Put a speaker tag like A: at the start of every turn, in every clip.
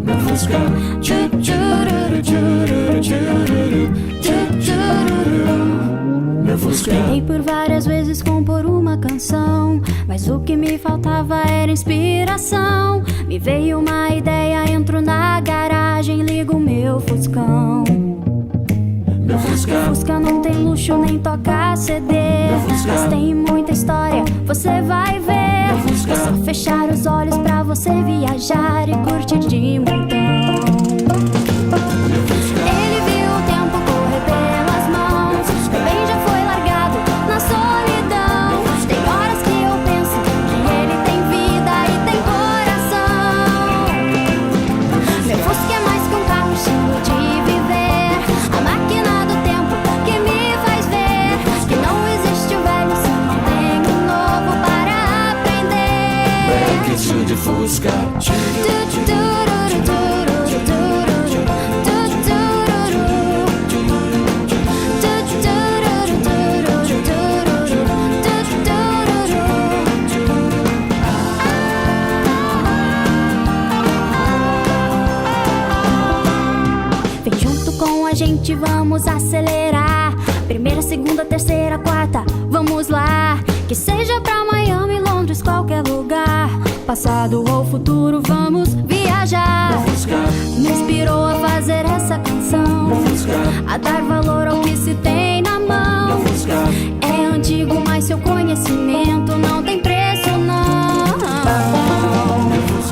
A: Meu Fusca. Meu Fusca.
B: Tentei por várias vezes compor uma canção, mas o que me faltava era inspiração. Me veio uma ideia, entro na garagem, ligo meu Fuscão.
A: Meu Fusca.
B: Fusca não tem luxo nem toca CD, mas tem muita história, você vai ver. É só fechar os olhos pra você viajar e curtir de montão. Ele viu o tempo correr pelas mãos, também já foi largado na solidão. Tem horas que eu penso que ele tem vida e tem coração. Meu Fusca é mais que um carro, estilo de viver, a máquina do tempo que me faz ver que não existe o velho se não tem o novo para aprender.
A: Brinquedo de Fusca.
B: Vem junto com a gente, vamos acelerar. Primeira, segunda, terceira, quarta, vamos lá. Que seja pra Miami, Londres, qualquer lugar. Passado ou futuro, vamos viajar. Me inspirou a fazer essa canção, a dar valor ao que se tem na mão. É antigo, mas seu conhecimento não tem preço, não.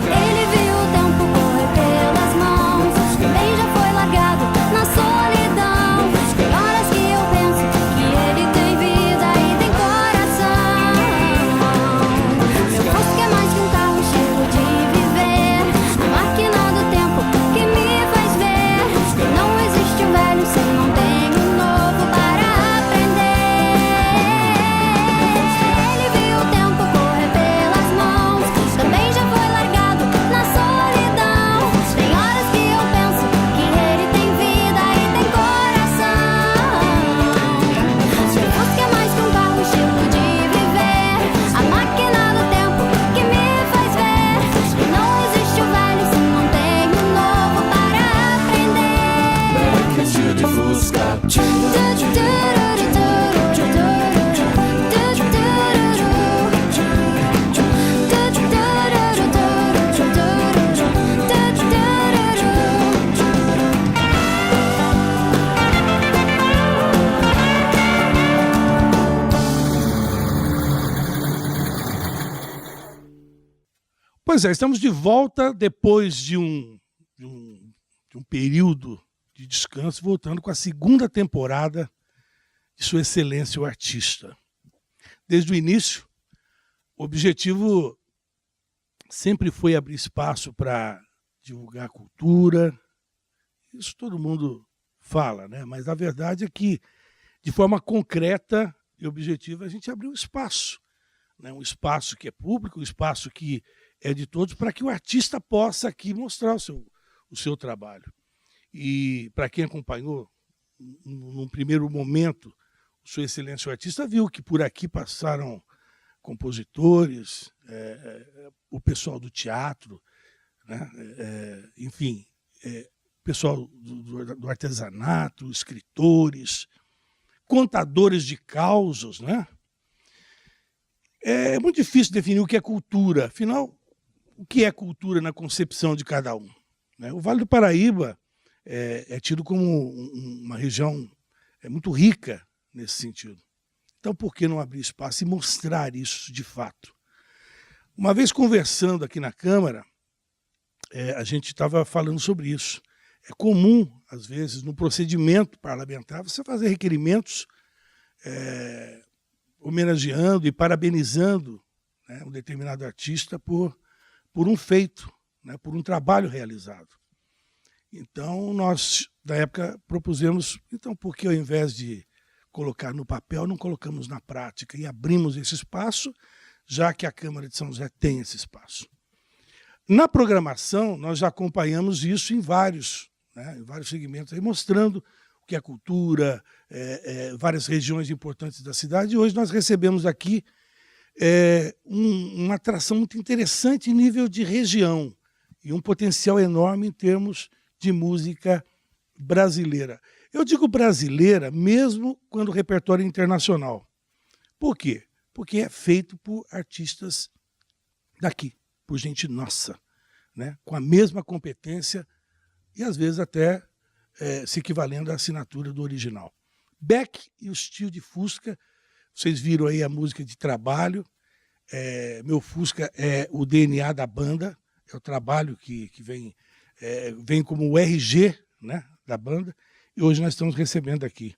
B: Ele viu o tempo correr pelas mãos, também já foi largado na solidão. Tem horas que eu penso que ele tem vida e tem coração. Meu Fusca é mais que um carro, estilo de viver, a máquina do tempo que me faz ver que não existe o velho se não tem o novo para aprender. Ele viu o tempo correr pelas mãos, também já foi largado na solidão. Tem horas que eu penso que ele tem vida e tem coração. Meu Fusca é mais que um carro, estilo de viver, a máquina do tempo que me faz ver que não existe o velho se não tem o novo para aprender.
A: Brinquedo de Fusca.
C: Pois é, estamos de volta depois de um período de descanso, voltando com a segunda temporada de Sua Excelência o Artista. Desde o início, o objetivo sempre foi abrir espaço para divulgar a cultura. Isso todo mundo fala, né? Mas a verdade é que, de forma concreta e objetiva, a gente abriu espaço, né? Um espaço que é público, um espaço que é de todos, para que o artista possa aqui mostrar o seu trabalho. E para quem acompanhou, num primeiro momento, Sua Excelência o Artista viu que por aqui passaram compositores, o pessoal do teatro, né? Enfim, pessoal do artesanato, escritores, contadores de causos, né? É muito difícil definir o que é cultura. Afinal, o que é cultura na concepção de cada um, né? O Vale do Paraíba é tido como uma região muito rica nesse sentido. Então, por que não abrir espaço e mostrar isso de fato? Uma vez conversando aqui na Câmara, a gente estava falando sobre isso. É comum, às vezes, no procedimento parlamentar, você fazer requerimentos homenageando e parabenizando, né, um determinado artista por um feito, né, por um trabalho realizado. Então, nós, na época, propusemos, então, por que ao invés de colocar no papel, não colocamos na prática e abrimos esse espaço, já que a Câmara de São José tem esse espaço. Na programação, nós já acompanhamos isso em vários segmentos, aí, mostrando o que é cultura, várias regiões importantes da cidade. E hoje nós recebemos aqui uma atração muito interessante em nível de região e um potencial enorme em termos de música brasileira. Eu digo brasileira mesmo quando o repertório é internacional. Por quê? Porque é feito por artistas daqui, por gente nossa, né? Com a mesma competência e às vezes até se equivalendo à assinatura do original. Beck e o Tio de Fusca, vocês viram aí a música de trabalho. Meu Fusca é o DNA da banda, é o trabalho que vem como o RG, né, da banda. E hoje nós estamos recebendo aqui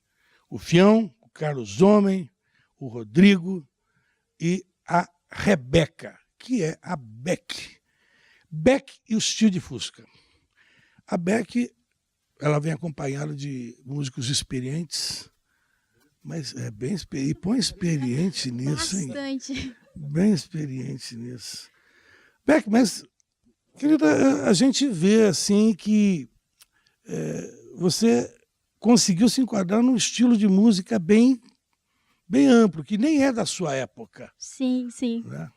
C: o Fião, o Carlos Homem, o Rodrigo e a Rebeca, que é a Beck. Beck e o Tio de Fusca. A Beck, ela vem acompanhada de músicos experientes, mas é bem experiente. E põe experiente nisso, hein?
B: Bastante.
C: Bem experiente nisso. Beck, mas, querida, a gente vê assim que você conseguiu se enquadrar num estilo de música bem amplo, que nem é da sua época.
B: Sim, sim.
C: Né?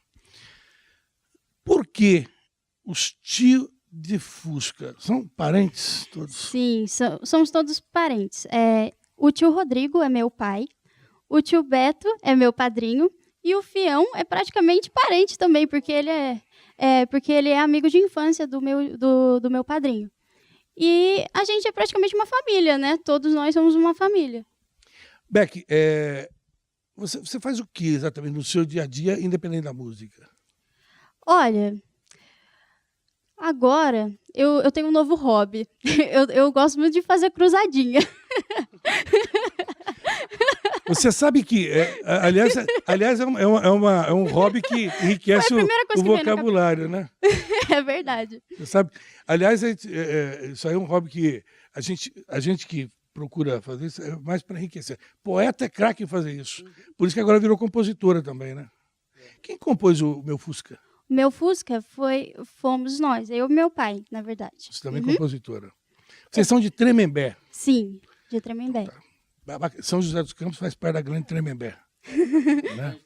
C: Por que os Tio de Fusca? São parentes todos?
B: Sim, somos todos parentes. O tio Rodrigo é meu pai, o tio Beto é meu padrinho e o Fião é praticamente parente também, porque ele é amigo de infância do meu padrinho. E a gente é praticamente uma família, né? Todos nós somos uma família.
C: Beck, você faz o que exatamente no seu dia a dia, independente da música?
B: Olha, agora eu tenho um novo hobby. Eu gosto muito de fazer cruzadinha.
C: Você sabe que, aliás é um hobby que enriquece o vocabulário, né?
B: É verdade.
C: Você sabe? Aliás, isso aí é um hobby que a gente que procura fazer isso é mais para enriquecer. Poeta é craque em fazer isso. Por isso que agora virou compositora também, né? Quem compôs o Meu Fusca?
B: Meu Fusca fomos nós, eu e meu pai, na verdade.
C: Você também é compositora. Vocês são de Tremembé.
B: Sim, de Tremembé.
C: São José dos Campos faz parte da Grande Tremembé. Né?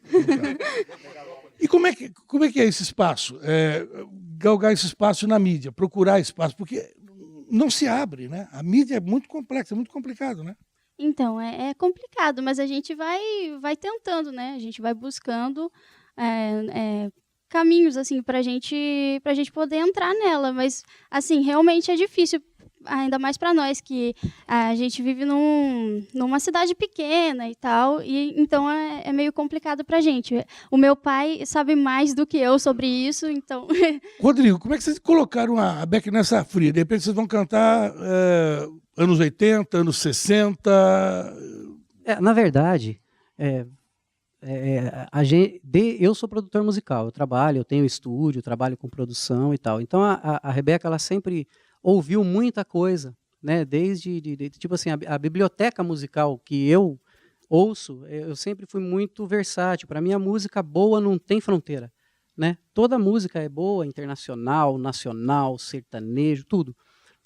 C: E como é que é esse espaço? Galgar esse espaço na mídia, procurar espaço, porque não se abre, né? A mídia é muito complexa, é muito complicado, né?
B: Então, é complicado, mas a gente vai tentando, né? A gente vai buscando caminhos, assim, pra gente poder entrar nela, mas, assim, realmente é difícil, ainda mais para nós, que a gente vive numa cidade pequena e tal, e então é meio complicado pra gente. O meu pai sabe mais do que eu sobre isso, então...
C: Rodrigo, como é que vocês colocaram a Beck nessa fria? De repente vocês vão cantar anos 80, anos 60...
D: Na verdade, eu sou produtor musical, eu tenho estúdio, trabalho com produção e tal. Então a Rebeca, ela sempre ouviu muita coisa, né? Desde tipo assim, a biblioteca musical que eu ouço, eu sempre fui muito versátil. Para mim, a música boa não tem fronteira, né? Toda música é boa, internacional, nacional, sertanejo, tudo.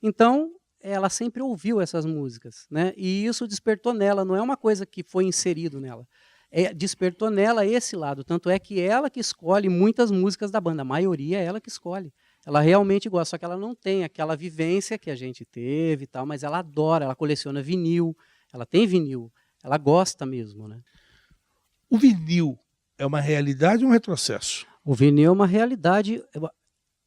D: Então, ela sempre ouviu essas músicas, né? E isso despertou nela, não é uma coisa que foi inserido nela. Despertou nela esse lado, tanto é que ela que escolhe muitas músicas da banda, a maioria é ela que escolhe. Ela realmente gosta, só que ela não tem aquela vivência que a gente teve e tal, mas ela adora, ela coleciona vinil, ela tem vinil, ela gosta mesmo, né?
C: O vinil é uma realidade ou um retrocesso?
D: O vinil é uma realidade,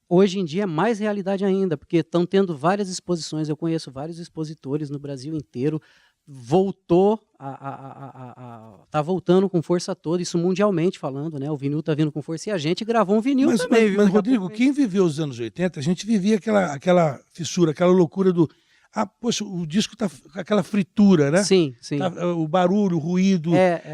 D: hoje em dia é mais realidade ainda, porque estão tendo várias exposições, eu conheço vários expositores no Brasil inteiro, tá voltando com força toda, isso mundialmente falando, né? O vinil tá vindo com força e a gente gravou um vinil também.
C: Mas Rodrigo, quem viveu os anos 80, a gente vivia aquela fissura, aquela loucura do... poxa, o disco tá com aquela fritura, né?
D: Sim.
C: O barulho, o ruído.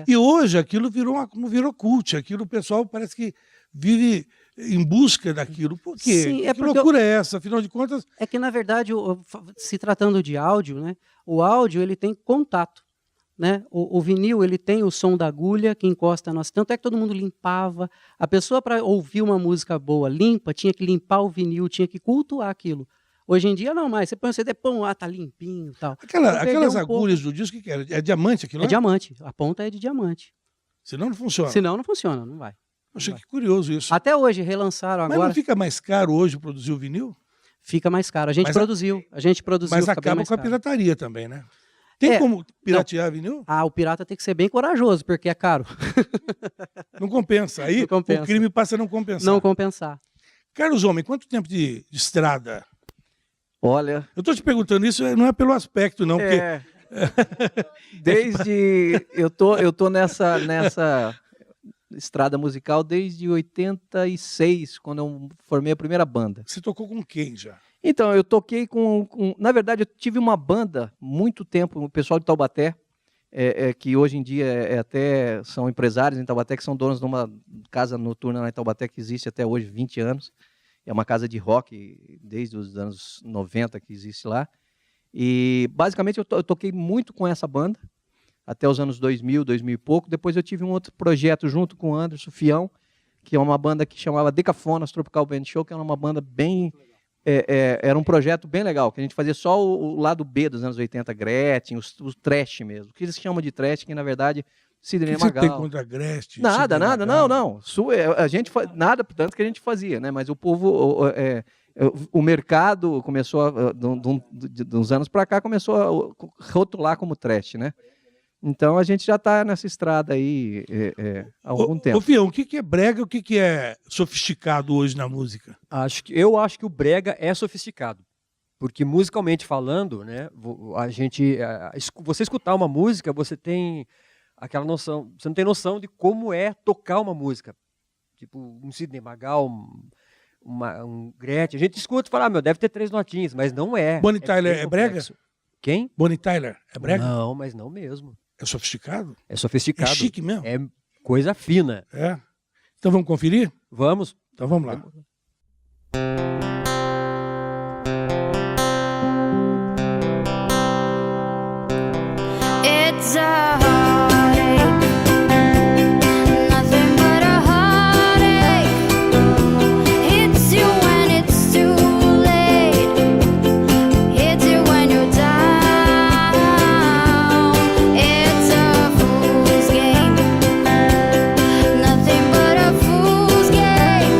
C: E hoje aquilo não virou cult, aquilo o pessoal parece que vive em busca daquilo. Por quê?
D: Sim,
C: que loucura é essa? Afinal de contas...
D: É que, na verdade, se tratando de áudio, né? O áudio, ele tem contato, né? O vinil, ele tem o som da agulha que encosta a nossa... Tanto é que todo mundo limpava. A pessoa, para ouvir uma música boa, limpa, tinha que limpar o vinil, tinha que cultuar aquilo. Hoje em dia, não mais. Você põe o CD, tá limpinho e tal.
C: Aquelas agulhas do disco, o que era? É diamante aquilo?
D: É diamante. A ponta é de diamante.
C: Senão não funciona.
D: Senão não funciona, não vai.
C: Poxa, que curioso isso.
D: Até hoje, relançaram
C: Mas
D: agora.
C: não fica mais caro hoje produzir o vinil?
D: Fica mais caro. A gente
C: Mas
D: produziu,
C: Mas
D: fica bem
C: acaba
D: mais
C: com a
D: caro.
C: pirataria também, né? Tem
D: É,
C: como piratear vinil?
D: Ah, o pirata tem que ser bem corajoso, porque é caro.
C: Não compensa. Aí
D: Não compensa.
C: o crime passa a não compensar.
D: Não compensar.
C: Carlos Homem, quanto tempo de estrada?
E: Olha,
C: Eu estou te perguntando isso, não é pelo aspecto, não, porque
E: é, desde eu tô nessa estrada musical desde 86, quando eu formei a primeira banda.
C: você tocou com quem já?
E: Então, eu toquei na verdade, eu tive uma banda muito tempo, o pessoal de Taubaté, que hoje em dia até são empresários em Taubaté, que são donos de uma casa noturna lá em Taubaté, que existe até hoje, 20 anos. É uma casa de rock desde os anos 90 que existe lá. E, basicamente, eu toquei muito com essa banda, até os anos 2000, 2000 e pouco. Depois eu tive um outro projeto junto com o Anderson Fião, que é uma banda que chamava Decafonas Tropical Band Show, que era uma banda bem... era um projeto bem legal, que a gente fazia só o lado B dos anos 80, Gretchen, o trash mesmo. O que eles chamam de trash, que na verdade, Sidney
C: O que você tem
E: Magal.
C: contra a Gretchen?
E: Nada,
C: Sidney
E: nada,
C: Magal?
E: não. A gente nada, tanto que a gente fazia, né? Mas o povo, o mercado começou, de uns anos para cá, começou a rotular como trash, né? Então a gente já está nessa estrada aí há algum tempo.
C: Ô, Fião, o que é brega e o que é sofisticado hoje na música?
F: Eu acho que o brega é sofisticado, porque musicalmente falando, né, você escutar uma música, você tem aquela noção, você não tem noção de como é tocar uma música, tipo um Sidney Magal, um Gretchen, a gente escuta e fala, deve ter 3 notinhas, mas não é.
C: Bonnie Tyler
F: bem
C: é brega?
F: complexo. Quem?
C: Bonnie Tyler é brega?
F: Não, mas não mesmo.
C: É sofisticado?
F: É sofisticado.
C: É chique mesmo?
F: É coisa fina.
C: É. Então vamos conferir?
F: Vamos.
C: Então vamos lá.
B: It's a heartache, nothing but a heartache. Hits you when it's too late, hits you when you're down. It's a fool's game, nothing but a fool's game.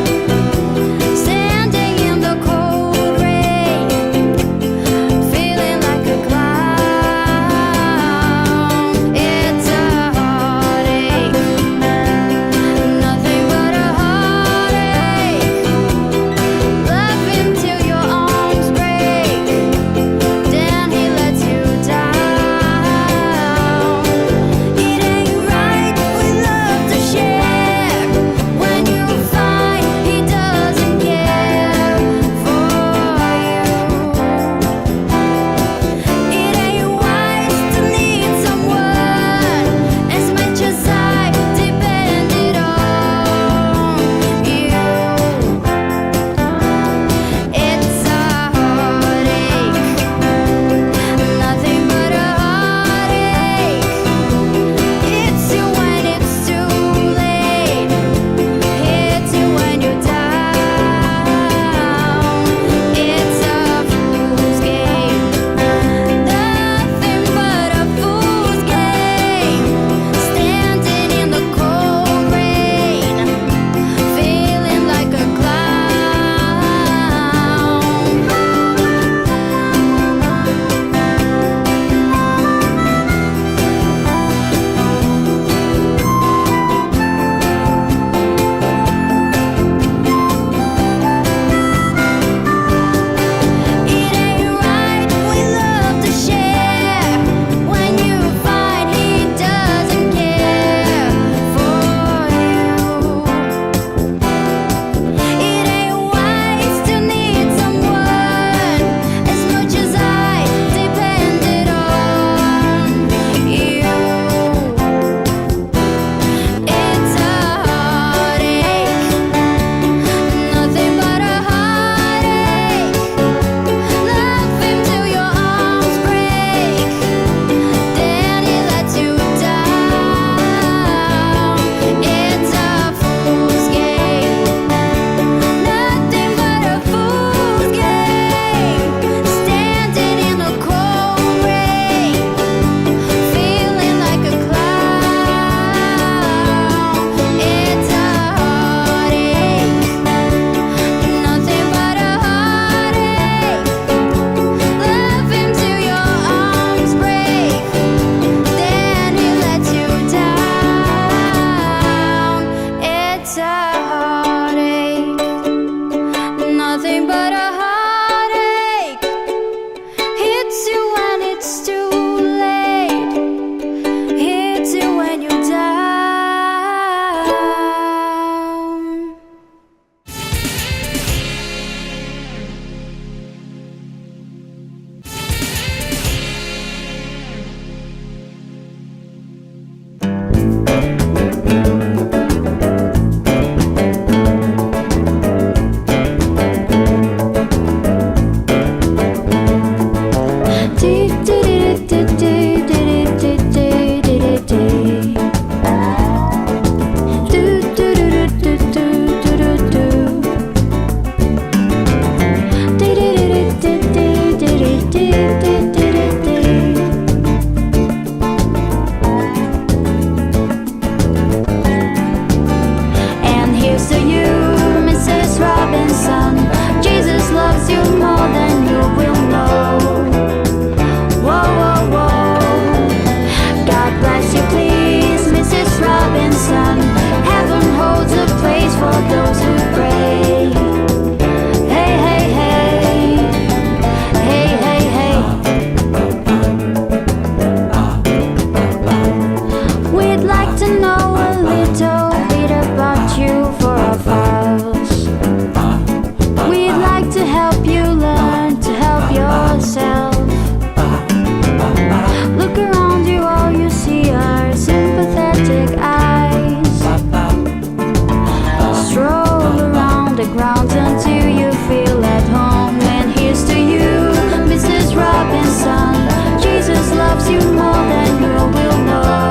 B: do you feel at home? And here's to you, Mrs. Robinson. Jesus loves you more than you will know.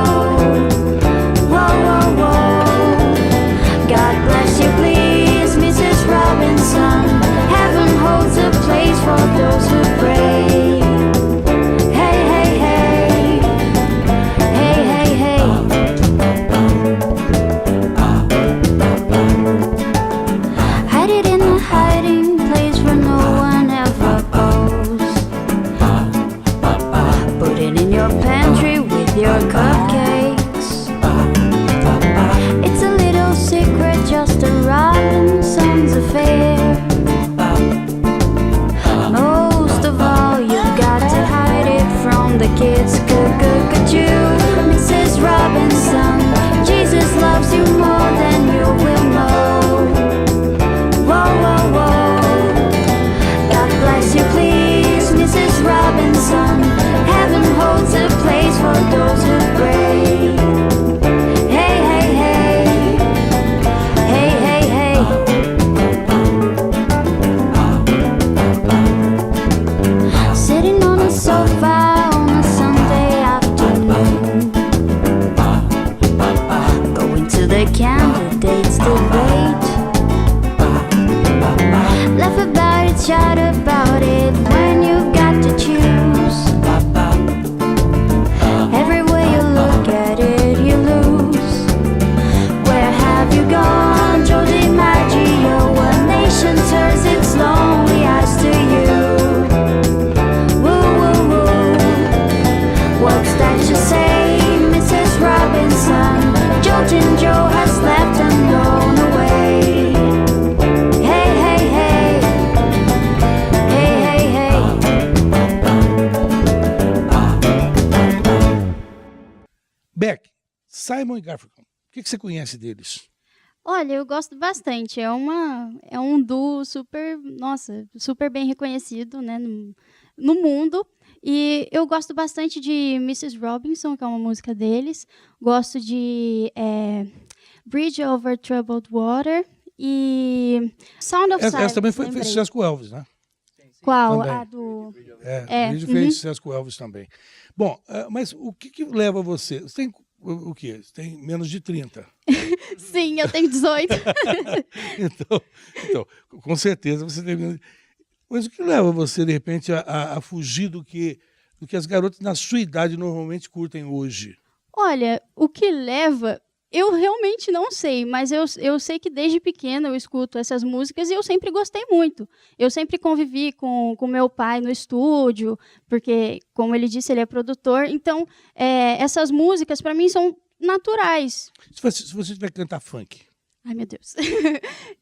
B: Whoa, whoa, whoa. God bless you, please, Mrs. Robinson. Heaven holds a place for those who pray. Hey, hey, hey. Hey, hey, hey. Hide it in a hiding place where no one ever goes. Put it in your pantry with your cupcakes. It's a little secret, just a Robinson's affair. Most of all, you've got to hide it from the kids. Cuckoo-cuckoo, Mrs. Robinson. Jesus loves you more than you will know. Whoa, whoa, whoa. God bless you, please, Mrs. Robinson. Heaven holds a place for those who pray. Hey, hey, hey. Hey, hey, hey. Sitting on a sofa on a Sunday afternoon, going to the candidates debate. Laugh about it, shout about it when you've got to choose. Every way you look at it, you lose. Where have you gone, Joe DiMaggio? A nation turns its lonely eyes to you. Woo, woo, woo. What's that you say, Mrs. Robinson? Joltin' Joe has left and gone away. Hey, hey, hey. Hey, hey, hey.
C: Beck, Simon e Garfunkel, o que você conhece deles?
B: Olha, eu gosto bastante. É um duo super, nossa, super bem reconhecido, né, no mundo. E eu gosto bastante de Mrs. Robinson, que é uma música deles. Gosto de Bridge Over Troubled Water e Sound of Silence.
C: Essa também fez
B: lembrei.
C: sucesso com o Elvis, né?
B: Qual?
C: Também.
B: A do...
C: Bridge fez sucesso com o Elvis também. Bom, mas o que leva você? Você tem o quê? Você tem menos de 30.
B: Sim, eu tenho 18.
C: então, com certeza você tem menos. Mas o que leva você, de repente, a fugir do que as garotas na sua idade normalmente curtem hoje?
B: Olha, o que leva... Eu realmente não sei, mas eu sei que desde pequena eu escuto essas músicas e eu sempre gostei muito. Eu sempre convivi com meu pai no estúdio, porque, como ele disse, ele é produtor. Então, essas músicas, para mim, são naturais.
C: Se você tiver que cantar funk.
B: Ai, meu Deus.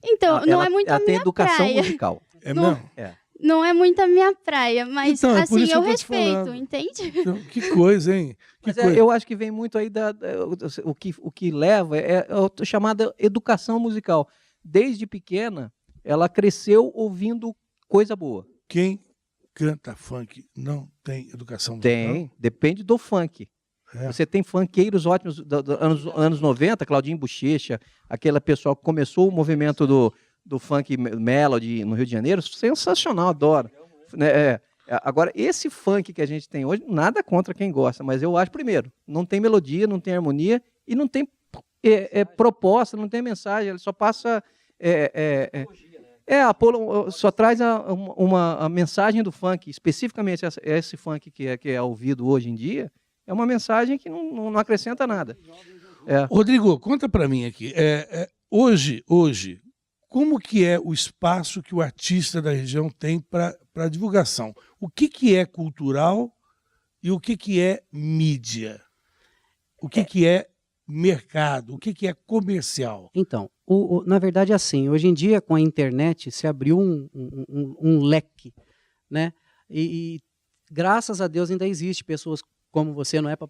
B: Então, não é muito a
E: Ela tem
B: minha
E: educação
B: praia.
E: musical.
C: É
B: Não.
C: mesmo?
E: É.
B: Não é muito a minha praia, mas,
C: Então, é por
B: assim,
C: isso que
B: eu
C: eu tô te
B: respeito,
C: falando.
B: entende?
C: Então, que coisa, hein? Que
E: Mas
C: coisa.
E: eu acho que vem muito aí o que leva é a chamada educação musical. Desde pequena, ela cresceu ouvindo coisa boa.
C: Quem canta funk não tem educação musical?
E: Tem, depende do funk.
C: É.
E: Você tem funkeiros ótimos dos anos 90, Claudinho Bochecha, aquele pessoal que começou o movimento do funk melody no Rio de Janeiro, sensacional, adoro. Agora, esse funk que a gente tem hoje, nada contra quem gosta, mas eu acho, primeiro, não tem melodia, não tem harmonia e não tem proposta, não tem mensagem, ele só passa... só traz a mensagem do funk, especificamente esse funk que é ouvido hoje em dia, é uma mensagem que não acrescenta nada.
C: Rodrigo, conta para mim aqui. Hoje, como que é o espaço que o artista da região tem para divulgação? O que é cultural e o que é mídia? O que é mercado? O que é comercial?
D: Então, na verdade é assim, hoje em dia com a internet se abriu um leque, né? E graças a Deus ainda existe pessoas como você, não é para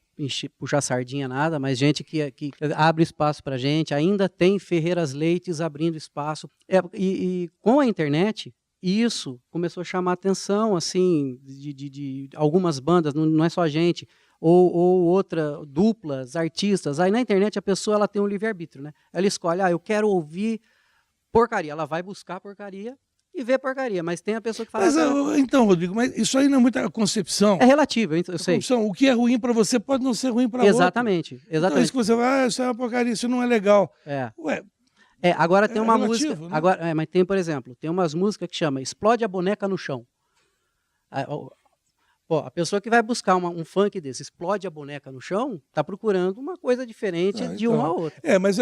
D: puxar sardinha nada, mas gente que abre espaço para gente, ainda tem Ferreiras Leites abrindo espaço. E com a internet, isso começou a chamar a atenção, assim, de algumas bandas, não é só a gente, ou duplas, artistas. Aí na internet a pessoa ela tem um livre-arbítrio, né? Ela escolhe, eu quero ouvir porcaria, ela vai buscar porcaria e vê porcaria, mas tem a pessoa que fala...
C: Mas,
D: "Ah,
C: então, Rodrigo, mas isso aí não é muita concepção.
D: é relativo, eu sei.
C: Concepção. O que é ruim para você pode não ser ruim para outro.
D: Exatamente,
C: Então, isso
D: exatamente.
C: que você vai, isso é uma porcaria, isso não é legal.
D: É.
C: Ué,
D: Agora tem
C: É
D: uma
C: relativo,
D: música.
C: né?
D: Agora, mas tem, por exemplo, tem umas músicas que chama Explode a Boneca no Chão. Pô, a pessoa que vai buscar um funk desse, explode a boneca no chão, tá procurando uma coisa diferente de
C: então.
D: uma a outra.
C: mas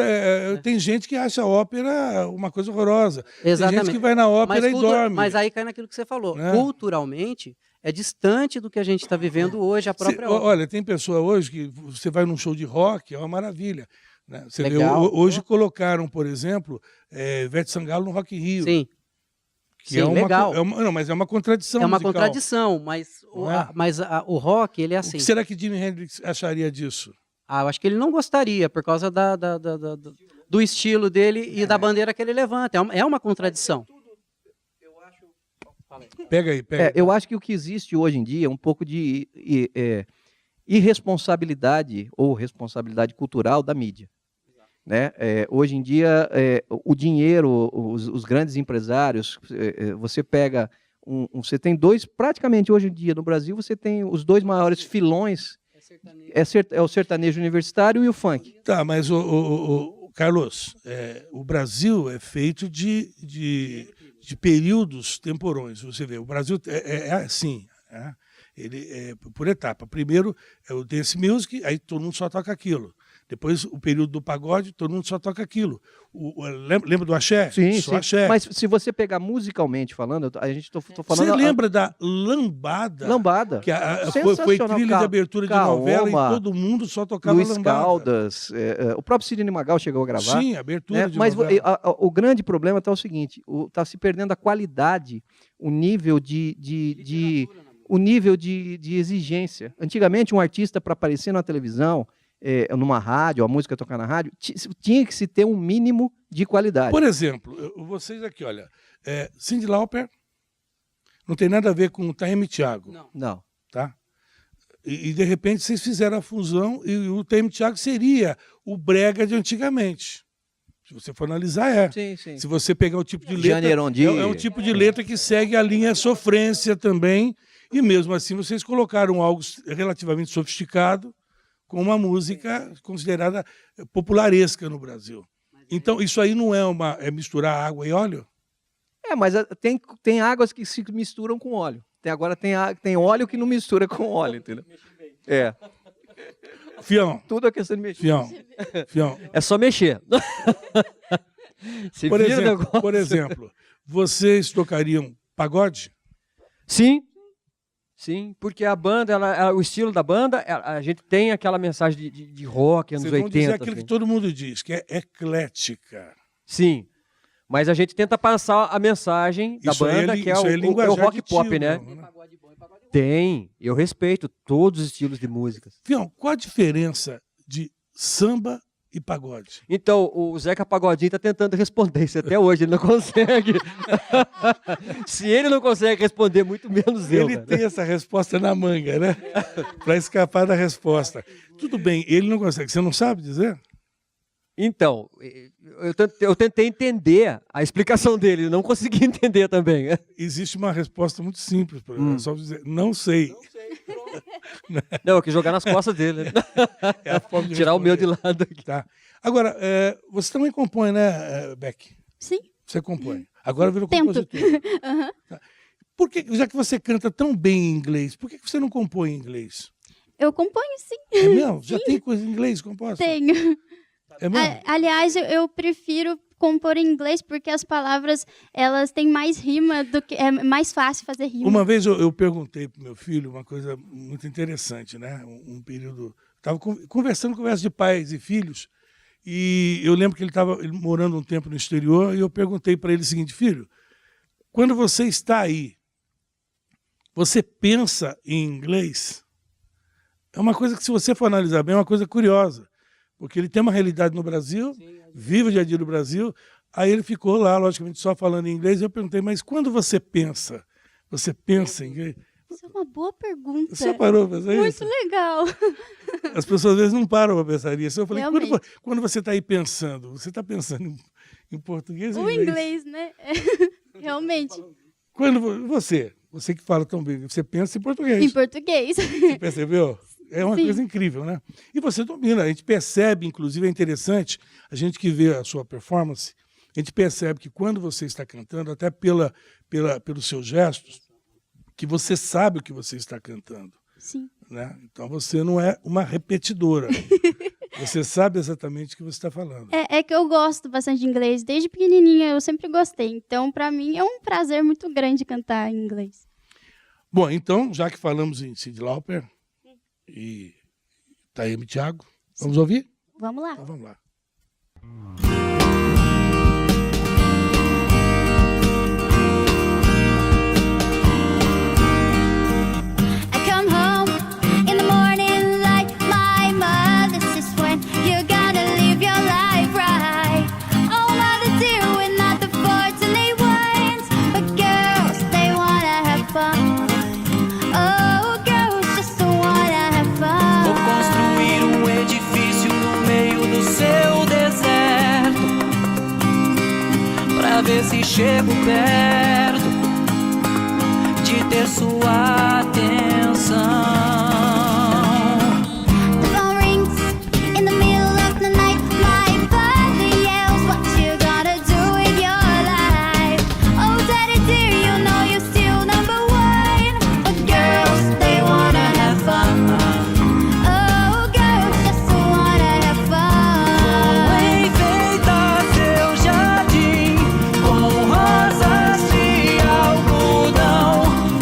C: tem gente que acha a ópera uma coisa horrorosa. Tem
D: Exatamente.
C: gente que vai na ópera e dorme.
D: Mas aí cai naquilo que você falou.
C: Né?
D: Culturalmente, é distante do que a gente está vivendo hoje, a própria ópera.
C: Olha, tem pessoa hoje que você vai num show de rock, é uma maravilha. Né? Você vê,
D: Legal.
C: hoje colocaram, por exemplo, Ivete Sangalo no Rock in Rio.
D: Sim.
C: Que
D: Sim,
C: é uma,
D: legal.
C: não, mas é uma contradição
D: É uma
C: musical.
D: contradição, mas,
C: Não é?
D: o rock, ele é
C: O
D: assim.
C: que será que Jimi Hendrix acharia disso?
D: Eu acho que ele não gostaria, por causa do estilo dele e da bandeira que ele levanta. É uma contradição.
C: Pega aí, pega aí.
E: Eu acho que o que existe hoje em dia é um pouco de irresponsabilidade ou responsabilidade cultural da mídia. Né? Hoje em dia, o dinheiro, os grandes empresários, você pega, você tem praticamente hoje em dia no Brasil, você tem os dois maiores filões, é o sertanejo universitário e o funk.
C: Tá, mas, Carlos, o Brasil é feito de períodos temporões. Você vê, o Brasil é assim, né? Ele é por etapa. Primeiro é o dance music, aí todo mundo só toca aquilo. Depois, o período do pagode, todo mundo só toca aquilo. Lembra do axé?
E: Sim,
C: Só
E: sim.
C: axé.
E: Mas se você pegar musicalmente falando, a gente tô falando...
C: Você lembra da lambada?
E: Lambada.
C: Que foi
E: Sensacional.
C: trilha de abertura de novela e
E: Kaoma,
C: todo mundo só tocava
E: Luiz
C: lambada.
E: Caldas, o próprio Sidney Magal chegou a gravar.
C: Sim, abertura de
E: Mas
C: novela.
E: o grande problema está o seguinte, está se perdendo a qualidade, o nível de exigência. Antigamente, um artista, para aparecer na televisão, numa rádio, a música tocar na rádio, tinha que se ter um mínimo de qualidade.
C: Por exemplo, vocês aqui, olha, Cyndi Lauper não tem nada a ver com o Taime Thiago,
E: Não.
C: tá? E de repente vocês fizeram a fusão e o Taime Thiago seria o brega de antigamente. Se você for analisar,
E: Sim, sim.
C: Se você pegar o tipo de letra,
E: Janerondi.
C: é um tipo de letra que segue a linha sofrência também, e mesmo assim vocês colocaram algo relativamente sofisticado com uma música considerada popularesca no Brasil. Então, isso aí não é misturar água e óleo?
E: Mas tem águas que se misturam com óleo. Agora tem óleo que não mistura com óleo, entendeu?
C: Fião,
E: Tudo é questão de mexer.
C: Fião.
F: É só mexer. Você vira o negócio.
C: Por exemplo, vocês tocariam pagode?
F: Sim, sim, porque a banda, o estilo da banda, a gente tem aquela mensagem de rock, anos
C: Vocês vão
F: 80.
C: dizer aquilo
F: assim.
C: que todo mundo diz, que é eclética.
F: Sim, mas a gente tenta passar a mensagem da
C: Isso aí
F: banda, que é
C: isso aí
F: o
C: linguajar
F: rock
C: de
F: pop,
C: tio,
F: né?
C: não,
F: Tem, eu respeito todos os estilos de músicas.
C: Fião, qual a diferença de samba e pagode?
F: Então, o Zeca Pagodinho tá tentando responder isso até hoje, ele não consegue. Se ele não consegue responder, muito menos eu.
C: Ele
F: cara.
C: tem essa resposta na manga, né? Para escapar da resposta. Tudo bem, ele não consegue. Você não sabe dizer?
F: Então, eu tentei entender a explicação dele, não consegui entender também.
C: Existe uma resposta muito simples. É só dizer, não sei.
F: Não, eu quis jogar nas costas dele. Né?
C: É a forma de
F: Tirar o meu
C: responder.
F: de lado aqui.
C: Tá. Agora, você também compõe, né, Beck?
B: Sim.
C: Você compõe. Agora virou
B: Tento.
C: compositor. Tá. Por que, já que você canta tão bem em inglês, por que você não compõe em inglês?
B: Eu componho, sim.
C: É mesmo? Já tem coisa em inglês composta?
B: Tenho.
C: É mesmo?
B: Aliás, eu prefiro compor em inglês porque as palavras elas têm mais rima do que é mais fácil fazer rima.
C: Uma vez eu perguntei para o meu filho uma coisa muito interessante, né? Um período... Estava conversando de pais e filhos, e eu lembro que ele estava morando um tempo no exterior, e eu perguntei para ele o seguinte: filho, quando você está aí, você pensa em inglês? É uma coisa que, se você for analisar bem, é uma coisa curiosa, porque ele tem uma realidade no Brasil, vive o dia a dia do Brasil, aí ele ficou lá, logicamente, só falando em inglês, e eu perguntei, mas quando você pensa em inglês?
B: Isso é uma boa pergunta.
C: Você parou para pensar isso?
B: Muito legal.
C: As pessoas às vezes não param para pensar nisso. Eu falei,
B: Realmente.
C: quando você está aí pensando, você está pensando em português ou
B: O
C: em inglês?
B: inglês, né? Realmente,
C: Quando você que fala tão bem, você pensa em português.
B: em português.
C: Você percebeu? É uma
B: Sim.
C: coisa incrível, né? E você domina. A gente percebe, inclusive, é interessante, a gente que vê a sua performance, a gente percebe que quando você está cantando, até pelos seus gestos, que você sabe o que você está cantando.
B: Sim.
C: Né? Então você não é uma repetidora. Você sabe exatamente o que você está falando.
B: É que eu gosto bastante de inglês. Desde pequenininha eu sempre gostei. Então, para mim, é um prazer muito grande cantar em inglês.
C: Bom, então, já que falamos em Cyndi Lauper e Taime Thiago, vamos ouvir?
B: Vamos lá.
C: Então vamos lá.
B: I come home in the morning like my mother says, when you gotta live your life right. Oh, mother dear, we're not the fortunate ones, but girls, they wanna have fun. Oh, girls just wanna have
G: Vou
B: fun.
G: construir edifício no meio do seu deserto, pra ver se chego perto de ter sua atenção.
B: The phone rings in the middle of the night. My father yells, what you gonna do with your life? Oh, daddy dear, you know you're still number one. But girls, they wanna have fun. Oh, girls just wanna have
G: Vou
B: fun.
G: enfeitar seu jardim com rosas de algodão.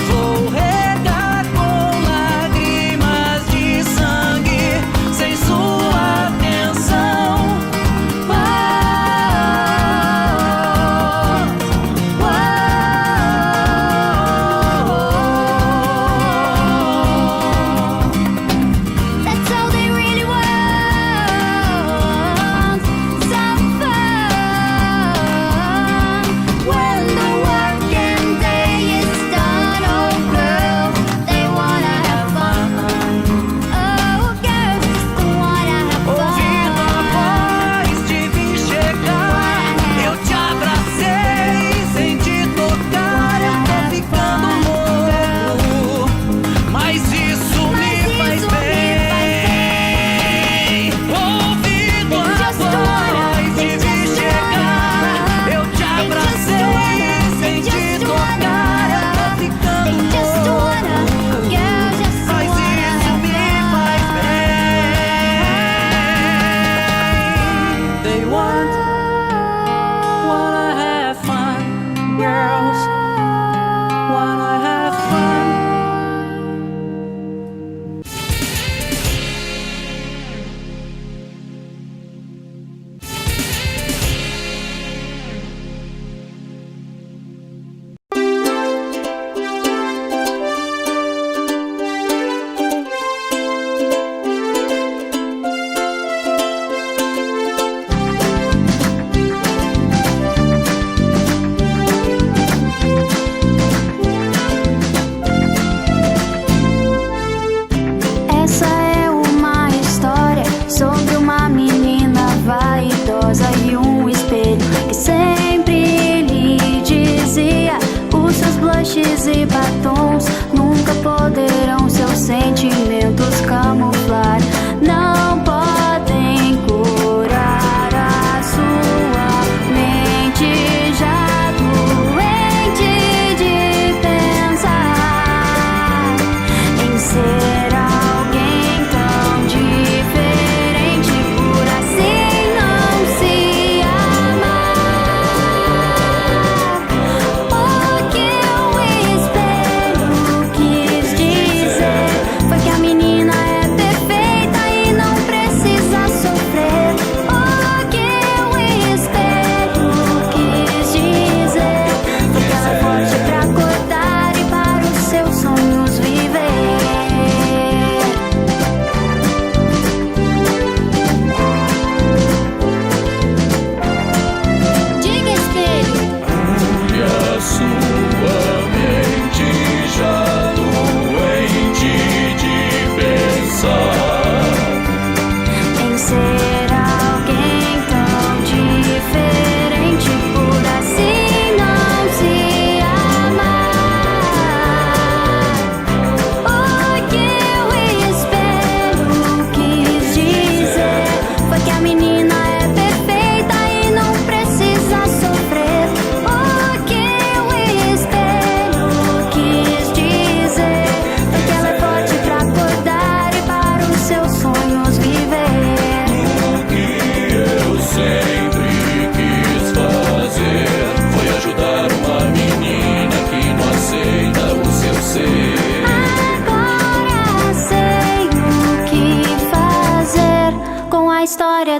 G: Vou regar com lágrimas de sangue sem sua atenção.
B: That's all they really want. Some fun. When the working day is done, oh girls, they wanna have fun. Oh girls just wanna have
G: Ouvindo a
B: fun.
G: voz te vi chegar, eu te abracei sem te tocar. Eu tô ficando louco, mas isso me faz bem. Ouvindo a voz te vi chegar, eu te abracei sem te tocar. Eu tô ficando
B: Just wanna,
G: louco,
B: girls just
G: mas
B: wanna
G: isso
B: have
G: me faz bem. They wanna have fun. Girls wanna have fun.
B: Essa é uma história sobre uma menina vaidosa e um espelho que sempre lhe dizia: os seus blushes e batons nunca poderão seus sentimentos camuflar. Não podem curar a sua mente já doente de pensar em ser alguém tão diferente, por assim não se amar. O que o espelho quis dizer foi que a menina é perfeita.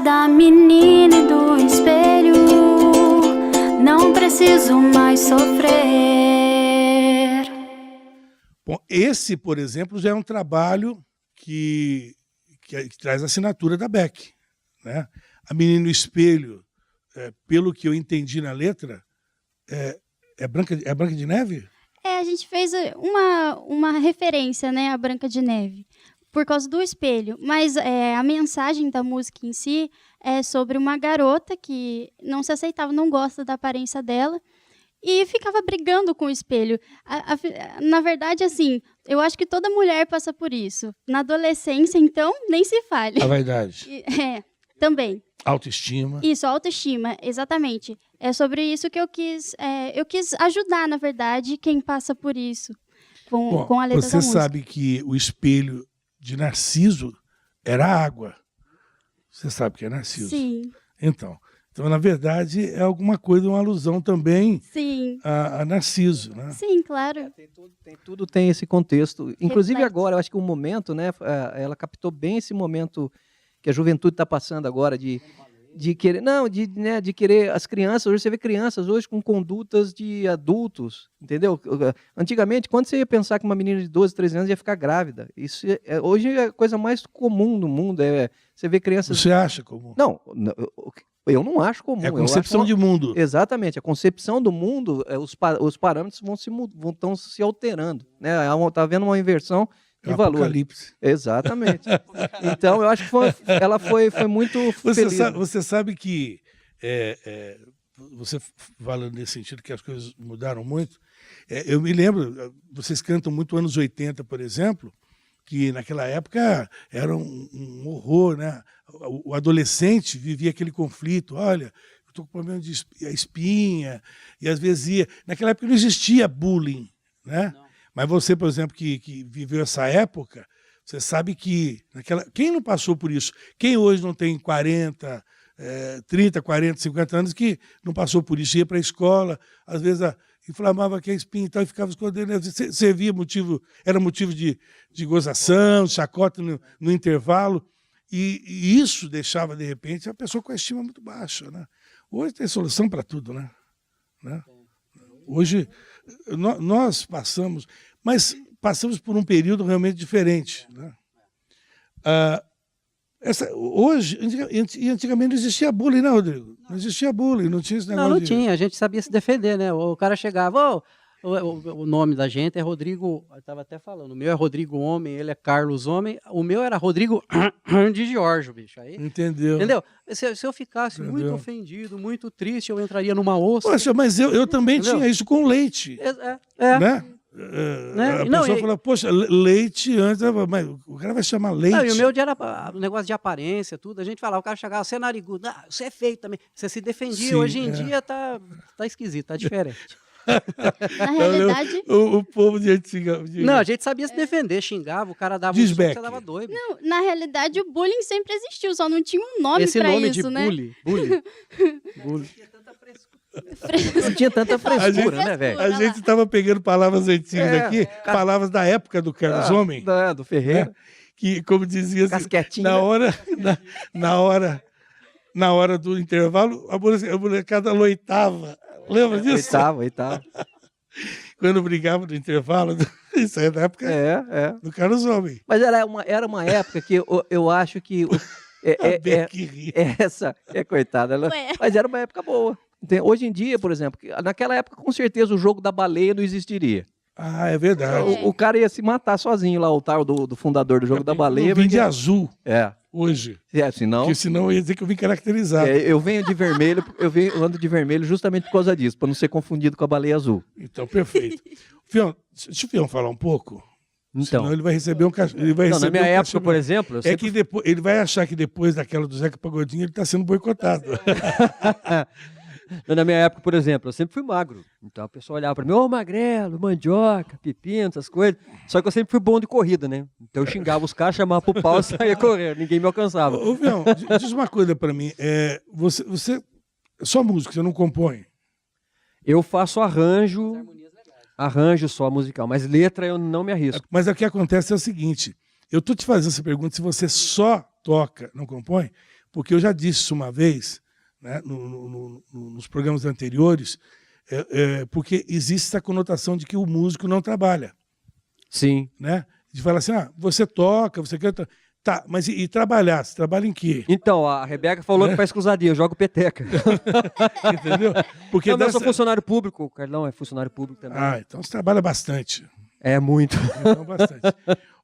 B: da menina e do espelho, não preciso mais sofrer.
C: Bom, esse, por exemplo, já é um trabalho que traz a assinatura da Beck, né? A menina no espelho, pelo que eu entendi na letra, é Branca de Neve?
B: A gente fez uma referência, né, à Branca de Neve, por causa do espelho. Mas a mensagem da música em si é sobre uma garota que não se aceitava, não gosta da aparência dela, e ficava brigando com o espelho. Na verdade, assim, eu acho que toda mulher passa por isso. Na adolescência, então, nem se fale.
C: A vaidade.
B: Também.
C: Autoestima.
B: Isso, autoestima, exatamente. É sobre isso que eu quis ajudar, na verdade, quem passa por isso, com a letra da
C: música. Você sabe que o espelho de Narciso era água. Você sabe que é Narciso.
B: Sim.
C: Então, na verdade, é alguma coisa, uma alusão também a Narciso, né?
B: Sim, claro.
E: Tudo tem esse contexto. Inclusive
B: Reflete.
E: agora, eu acho que o momento, né, ela captou bem esse momento que a juventude está passando agora de querer, de querer as crianças. Hoje você vê crianças hoje com condutas de adultos, entendeu? Antigamente, quando você ia pensar que uma menina de 12, 13 anos ia ficar grávida, isso hoje é a coisa mais comum no mundo. Você vê crianças.
C: Você acha comum?
E: Não, eu não acho comum.
C: É a concepção de mundo.
E: Exatamente, a concepção do mundo, os parâmetros estão se alterando, né? Está havendo uma inversão de valor.
C: Apocalipse.
E: Exatamente. Então, eu acho que ela foi muito feliz.
C: Você sabe que, você falando nesse sentido que as coisas mudaram muito, eu me lembro, vocês cantam muito anos 80, por exemplo, que naquela época era um horror, né? O adolescente vivia aquele conflito, olha, eu estou com problema de espinha, e às vezes ia... Naquela época não existia bullying, né? Não. Mas você, por exemplo, que viveu essa época, você sabe que quem não passou por isso? Quem hoje não tem 40, 30, 40, 50 anos que não passou por isso? Ia para a escola, às vezes inflamava aqui a espinha e tal, e ficava escondendo. Servia era motivo de gozação, chacota no intervalo. E isso deixava, de repente, a pessoa com a estima muito baixa, né? Hoje tem solução para tudo, né? Hoje, nós passamos por um período realmente diferente, né? Hoje, antigamente não existia bullying, né, Rodrigo? Não existia bullying, não tinha esse negócio.
D: Não tinha, a gente sabia se defender, né? O cara chegava, o nome da gente é Rodrigo, eu estava até falando, o meu é Rodrigo Homem, ele é Carlos Homem, o meu era Rodrigo de Jorge, bicho. Aí,
C: entendeu?
D: Se eu ficasse muito ofendido, muito triste, eu entraria numa ossa.
C: Poxa, mas eu também tinha isso com leite. Né? A pessoa fala, poxa, leite antes, mas o cara vai chamar leite.
D: Não, e o meu era um negócio de aparência, tudo. A gente falava, o cara chegava, você é narigudo, você é feio também. Você se defendia.
C: Sim,
D: hoje em dia tá esquisito, tá diferente.
B: Na realidade...
C: O povo de antigamente...
D: Não, a gente sabia se defender, xingava, o cara dava um soco, você dava doido.
B: Não, na realidade o bullying sempre existiu, só não tinha um nome
D: esse
B: pra
D: nome
B: isso,
D: de
B: né?
D: bully.
E: Não tinha tanta frescura, né, velho?
C: A gente estava pegando palavras antigas aqui, palavras da época do Carlos Homem.
E: Do Ferreira.
C: Né? Que, como dizia assim,
E: Casquetinha.
C: na hora do intervalo, a molecada loitava. Lembra disso?
E: Oitava.
C: Quando brigava no intervalo, isso aí é da época do Carlos Homem.
E: Mas era uma época que eu acho que... coitada. Mas era uma época boa. Hoje em dia, por exemplo, naquela época, com certeza, o jogo da baleia não existiria.
C: Ah, é verdade.
E: O cara ia se matar sozinho lá, o tal do fundador do jogo da baleia.
C: Eu vim de azul hoje.
E: Senão...
C: Porque senão eu ia dizer que eu vim caracterizado.
E: Eu venho de vermelho, eu ando de vermelho justamente por causa disso, para não ser confundido com a baleia azul.
C: Então, perfeito. Fião, deixa o Fião falar um pouco.
E: Então,
C: senão ele vai receber um cachorro.
F: Na minha época, por exemplo...
C: Que depois, ele vai achar que depois daquela do Zeca Pagodinho ele está sendo boicotado.
F: Na minha época, por exemplo, eu sempre fui magro. Então a pessoa olhava para mim, magrelo, mandioca, pepino, essas coisas. Só que eu sempre fui bom de corrida, né? Então eu xingava os caras, chamava pro pau e saía correndo. Ninguém me alcançava.
C: Ô, Fião, diz uma coisa para mim. Você é só música, você não compõe?
F: Eu faço arranjo só musical, mas letra eu não me arrisco.
C: Mas o que acontece é o seguinte, eu estou te fazendo essa pergunta se você só toca, não compõe, Porque eu já disse isso uma vez, né, nos programas anteriores, porque existe essa conotação de que o músico não trabalha.
F: Sim.
C: Né? De falar assim, você toca, você canta. Tá, mas e trabalhar? Você trabalha em quê?
F: Então, a Rebeca falou que faz cruzadia, eu jogo peteca.
C: Entendeu? Porque
F: Não, mas eu sou funcionário público, o Carlão é funcionário público também.
C: Então você trabalha bastante.
F: É muito.
C: Então, bastante.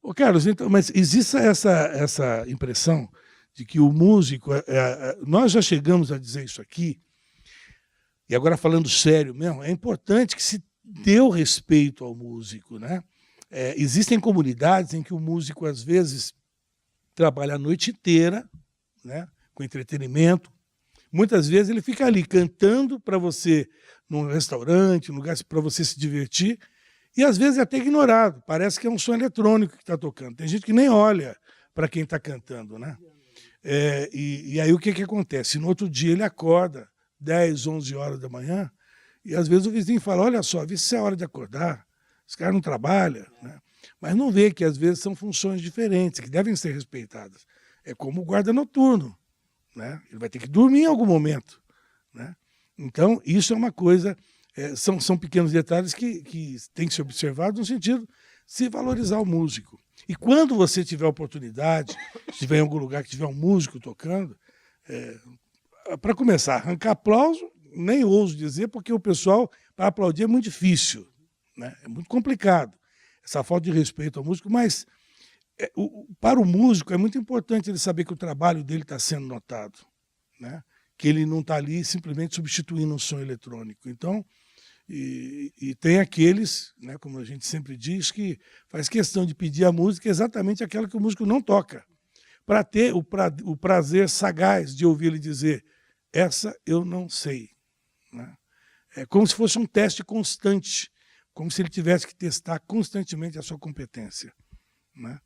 C: Ô, Carlos, então, mas existe essa impressão de que o músico... nós já chegamos a dizer isso aqui, e agora falando sério mesmo, é importante que se dê o respeito ao músico, né? Existem comunidades em que o músico, às vezes, trabalha a noite inteira, né, com entretenimento. Muitas vezes ele fica ali cantando para você num restaurante, num lugar para você se divertir, e às vezes é até ignorado. Parece que é um som eletrônico que está tocando. Tem gente que nem olha para quem está cantando, né? E aí o que acontece? No outro dia ele acorda 10, 11 horas da manhã, e às vezes o vizinho fala, olha só, vê se é hora de acordar, esse cara não trabalha, né? Mas não vê que às vezes são funções diferentes, que devem ser respeitadas. É como o guarda noturno, né? Ele vai ter que dormir em algum momento, né? Então, isso é uma coisa, são pequenos detalhes que têm que ser observados no sentido de se valorizar o músico. E quando você tiver oportunidade, se estiver em algum lugar que tiver um músico tocando, para começar, arrancar aplauso, nem ouso dizer, porque o pessoal, para aplaudir, é muito difícil, né? É muito complicado, essa falta de respeito ao músico, mas para o músico é muito importante ele saber que o trabalho dele está sendo notado, né? Que ele não está ali simplesmente substituindo um som eletrônico. Então, e tem aqueles, né, como a gente sempre diz, que faz questão de pedir a música exatamente aquela que o músico não toca, para ter o prazer sagaz de ouvir ele dizer, essa eu não sei, né? É como se fosse um teste constante, como se ele tivesse que testar constantemente a sua competência, né?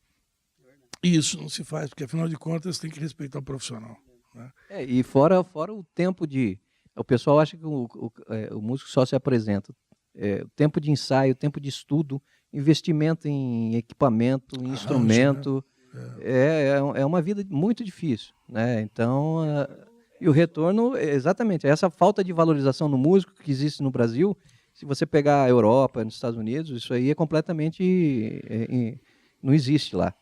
C: E isso não se faz, porque afinal de contas tem que respeitar o profissional, né?
E: E fora o tempo de... O pessoal acha que o músico só se apresenta. O tempo de ensaio, o tempo de estudo, investimento em equipamento, em instrumento, né? É uma vida muito difícil, né? Então, e o retorno, exatamente, essa falta de valorização no músico que existe no Brasil, se você pegar a Europa, nos Estados Unidos, isso aí é completamente... não existe lá.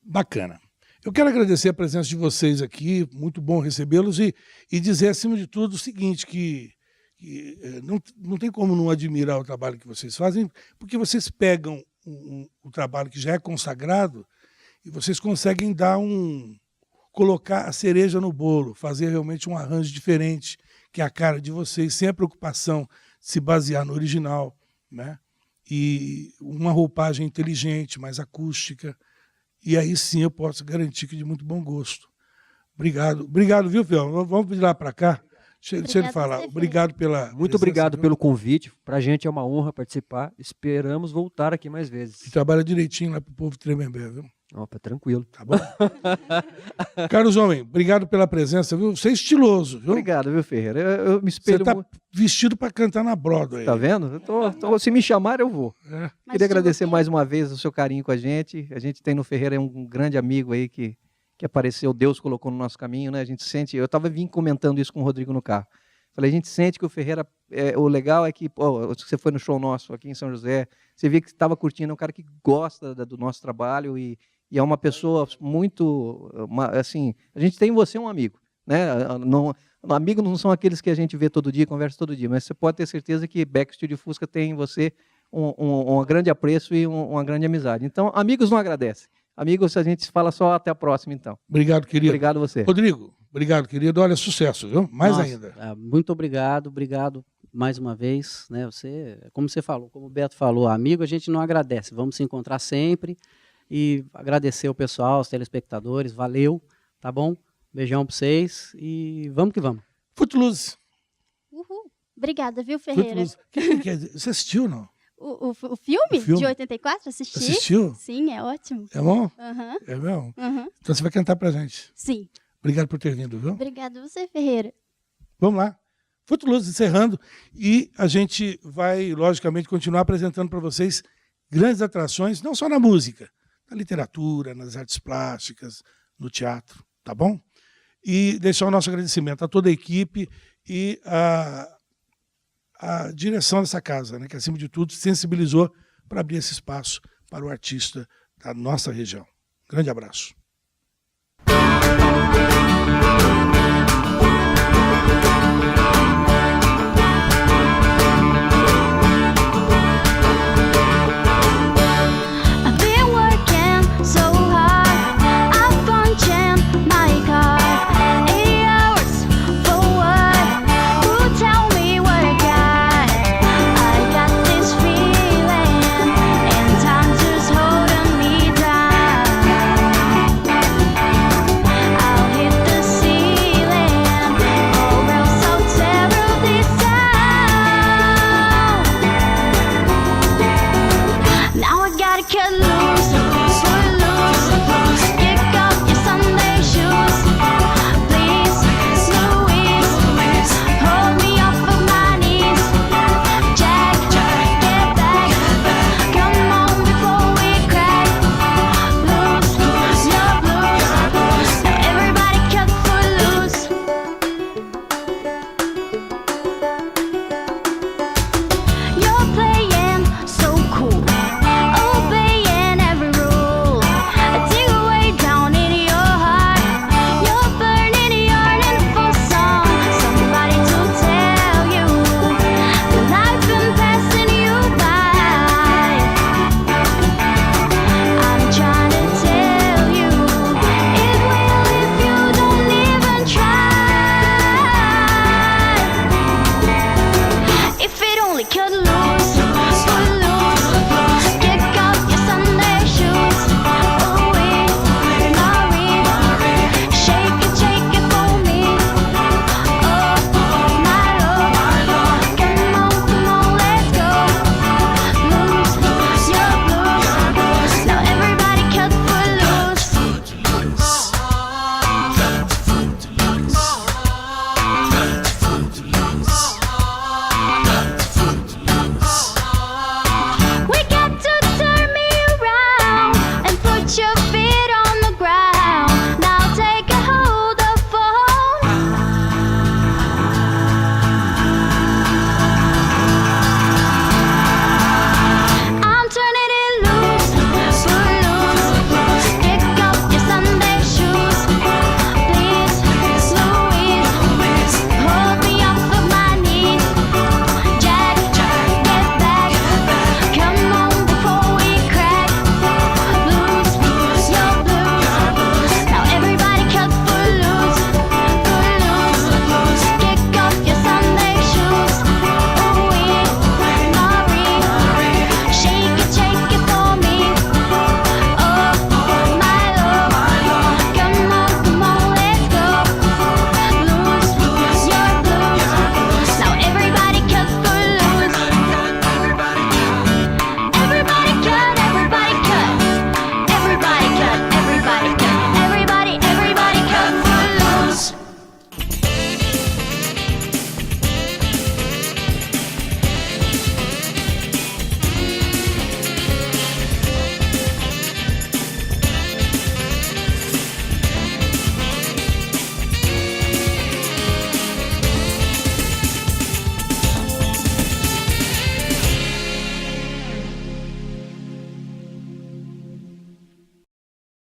C: Bacana. Eu quero agradecer a presença de vocês aqui, muito bom recebê-los e dizer, acima de tudo, o seguinte, que não tem como não admirar o trabalho que vocês fazem, porque vocês pegam o trabalho que já é consagrado e vocês conseguem colocar a cereja no bolo, fazer realmente um arranjo diferente, que é a cara de vocês, sem a preocupação de se basear no original, né? E uma roupagem inteligente, mais acústica. E aí sim eu posso garantir que de muito bom gosto. Obrigado. Obrigado, viu, Fiel? Vamos vir lá para cá. Deixa ele falar. Obrigado pela...
F: Muito obrigado pelo convite. Para a gente é uma honra participar. Esperamos voltar aqui mais vezes.
C: E trabalha direitinho lá para o povo de Tremembé, viu?
F: Opa, tranquilo.
C: Tá bom? Carlos Homem, obrigado pela presença, viu? Você é estiloso, viu?
E: Obrigado, viu, Ferreira? Eu me espelho...
C: Você está vestido para cantar na Broadway.
E: Tá vendo? Se me chamar, eu vou. Queria agradecer mais uma vez o seu carinho com a gente. A gente tem no Ferreira um grande amigo aí que apareceu, Deus colocou no nosso caminho, né? A gente sente... Eu vim comentando isso com o Rodrigo no carro. Falei, a gente sente que o Ferreira... o legal é que você foi no show nosso aqui em São José, você vê que estava curtindo, é um cara que gosta do nosso trabalho e é uma pessoa muito... assim, a gente tem em você um amigo, né? Amigos não são aqueles que a gente vê todo dia, conversa todo dia, mas você pode ter certeza que Beck Studio Fusca tem em você um grande apreço e uma grande amizade. Então, amigos não agradecem. Amigos, a gente fala só até a próxima, então.
C: Obrigado, querido.
E: Obrigado a você.
C: Rodrigo, obrigado, querido. Olha, sucesso, viu? Mais
D: Nossa,
C: ainda.
D: Muito obrigado mais uma vez, né? Como você falou, como o Beto falou, amigo, a gente não agradece. Vamos se encontrar sempre e agradecer ao pessoal, aos telespectadores. Valeu, tá bom? Beijão pra vocês e vamos que vamos.
C: Footloose.
B: Uhul. Obrigada, viu, Ferreira?
C: Footloose. Você assistiu, não?
B: O filme de 84, assisti.
C: Assistiu?
B: Sim, é ótimo.
C: É bom?
B: Uhum.
C: É mesmo?
B: Uhum.
C: Então você vai cantar pra gente.
B: Sim.
C: Obrigado por ter vindo, viu?
B: Obrigada você, Ferreira.
C: Vamos lá. Footloose encerrando. E a gente vai, logicamente, continuar apresentando para vocês grandes atrações, não só na música, na literatura, nas artes plásticas, no teatro, tá bom? e deixar o nosso agradecimento a toda a equipe e a direção dessa casa, né, que, acima de tudo, sensibilizou para abrir esse espaço para o artista da nossa região. Grande abraço.
B: I've been working so hard, I'm punching my card. 8 hours for what? Who tell me what I got? I got this feeling, and time just holding me down. I'll hit the ceiling, or else I'll terribly down. Now I gotta cut loose.